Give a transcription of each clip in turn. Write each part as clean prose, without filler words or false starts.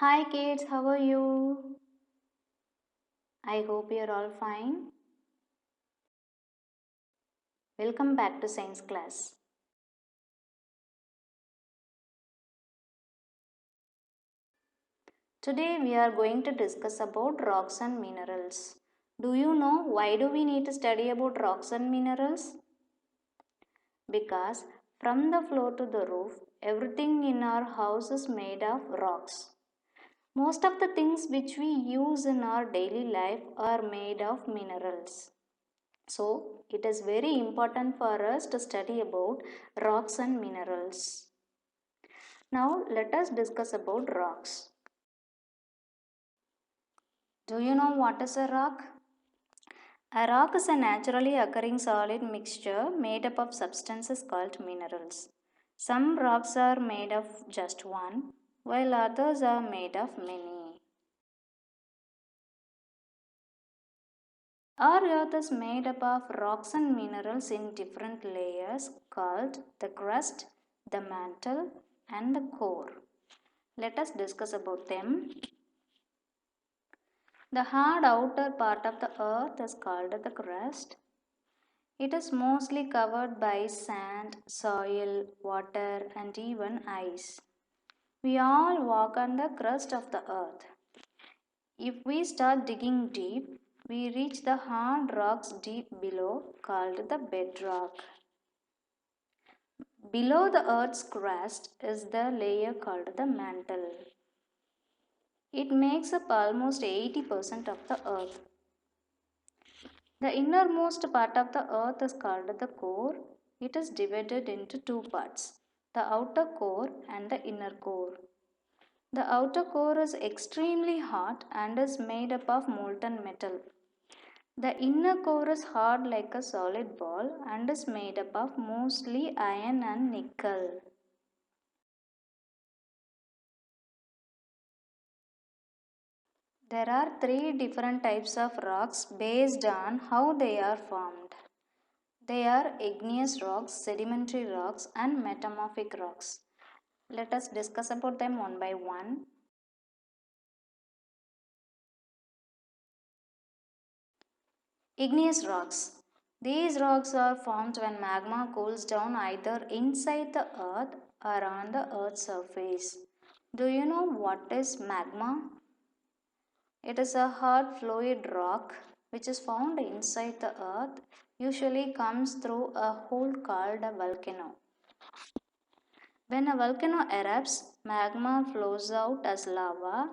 Hi kids, how are you? I hope you're all fine. Welcome back to science class. Today we are going to discuss about rocks and minerals. Do you know why do we need to study about rocks and minerals? Because from the floor to the roof, everything in our house is made of rocks. Most of the things which we use in our daily life are made of minerals. So, it is very important for us to study about rocks and minerals. Now, let us discuss about rocks. Do you know what is a rock? A rock is a naturally occurring solid mixture made up of substances called minerals. Some rocks are made of just one, while others are made of many. Our earth is made up of rocks and minerals in different layers called the crust, the mantle, and the core. Let us discuss about them. The hard outer part of the earth is called the crust. It is mostly covered by sand, soil, water, and even ice. We all walk on the crust of the earth. If we start digging deep, we reach the hard rocks deep below called the bedrock. Below the earth's crust is the layer called the mantle. It makes up almost 80% of the earth. The innermost part of the earth is called the core. It is divided into two parts, the outer core and the inner core. The outer core is extremely hot and is made up of molten metal. The inner core is hard like a solid ball and is made up of mostly iron and nickel. There are three different types of rocks based on how they are formed. They are igneous rocks, sedimentary rocks, and metamorphic rocks. Let us discuss about them one by one. Igneous rocks. These rocks are formed when magma cools down either inside the earth or on the earth's surface. Do you know what is magma? It is a hard fluid rock which is found inside the earth, usually comes through a hole called a volcano. When a volcano erupts, magma flows out as lava.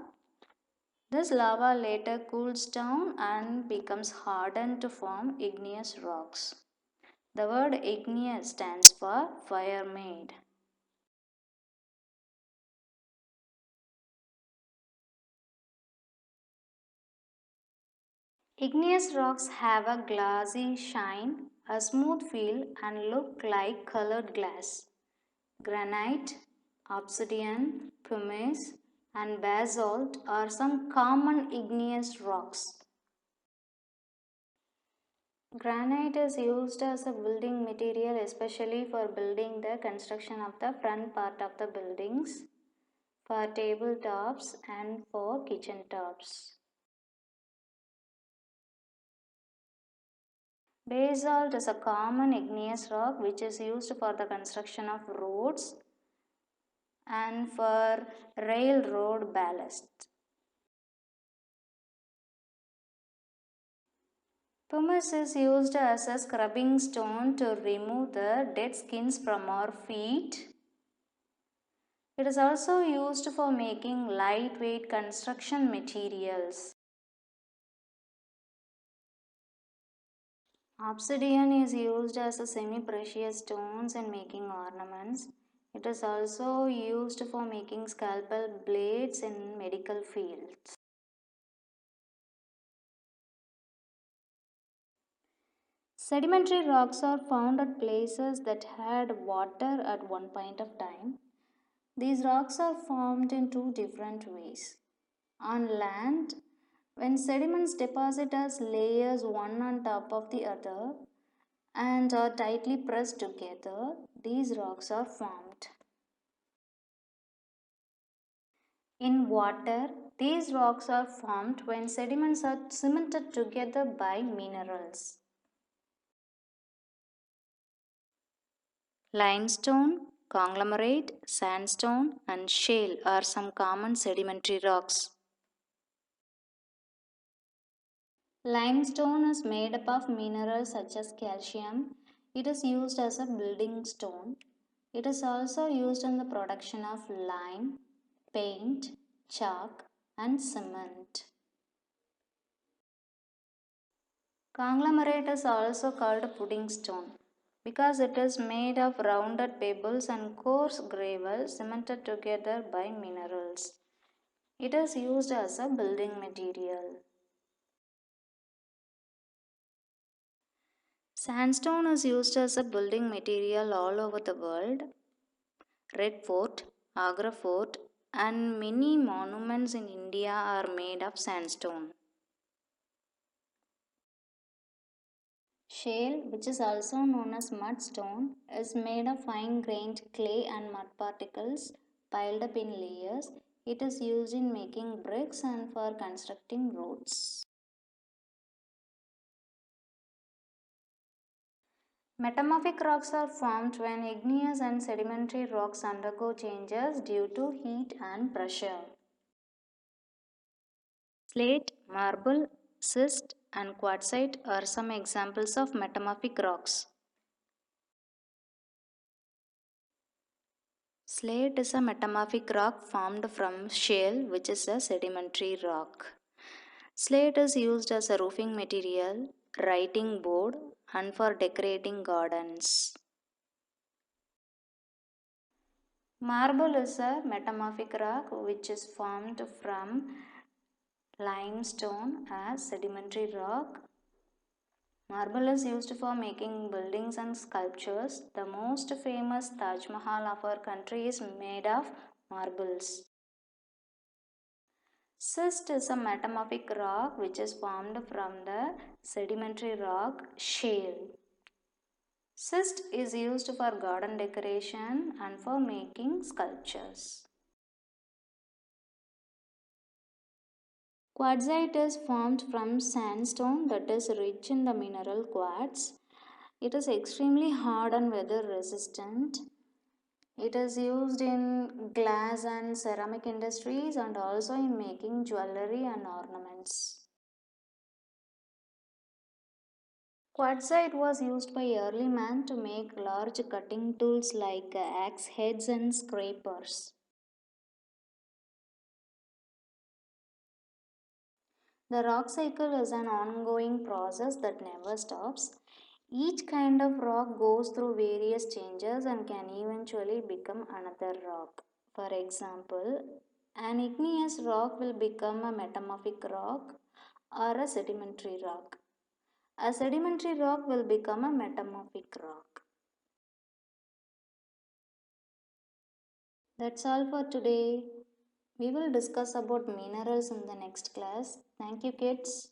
This lava later cools down and becomes hardened to form igneous rocks. The word igneous stands for fire made. Igneous rocks have a glassy shine, a smooth feel, and look like colored glass. Granite, obsidian, pumice, and basalt are some common igneous rocks. Granite is used as a building material, especially for building the construction of the front part of the buildings, for tabletops, and for kitchen tops. Basalt is a common igneous rock which is used for the construction of roads and for railroad ballast. Pumice is used as a scrubbing stone to remove the dead skins from our feet. It is also used for making lightweight construction materials. Obsidian is used as a semi-precious stones in making ornaments. It is also used for making scalpel blades in medical fields. Sedimentary rocks are found at places that had water at one point of time. These rocks are formed in two different ways. On land, when sediments deposit as layers one on top of the other and are tightly pressed together, these rocks are formed. In water, these rocks are formed when sediments are cemented together by minerals. Limestone, conglomerate, sandstone, and shale are some common sedimentary rocks. Limestone is made up of minerals such as calcium. It is used as a building stone. It is also used in the production of lime, paint, chalk, and cement. Conglomerate is also called pudding stone because it is made of rounded pebbles and coarse gravel cemented together by minerals. It is used as a building material. Sandstone is used as a building material all over the world. Red Fort, Agra Fort, and many monuments in India are made of sandstone. Shale, which is also known as mudstone, is made of fine grained clay and mud particles piled up in layers. It is used in making bricks and for constructing roads. Metamorphic rocks are formed when igneous and sedimentary rocks undergo changes due to heat and pressure. Slate, marble, schist, and quartzite are some examples of metamorphic rocks. Slate is a metamorphic rock formed from shale, which is a sedimentary rock. Slate is used as a roofing material, writing board, and for decorating gardens. Marble is a metamorphic rock which is formed from limestone as sedimentary rock. Marble is used for making buildings and sculptures. The most famous Taj Mahal of our country is made of marbles. Schist is a metamorphic rock which is formed from the sedimentary rock shale. Schist is used for garden decoration and for making sculptures. Quartzite is formed from sandstone that is rich in the mineral quartz. It is extremely hard and weather resistant. It is used in glass and ceramic industries and also in making jewelry and ornaments. Quartzite was used by early man to make large cutting tools like axe heads and scrapers. The rock cycle is an ongoing process that never stops. Each kind of rock goes through various changes and can eventually become another rock. For example, an igneous rock will become a metamorphic rock or a sedimentary rock. A sedimentary rock will become a metamorphic rock. That's all for today. We will discuss about minerals in the next class. Thank you, kids.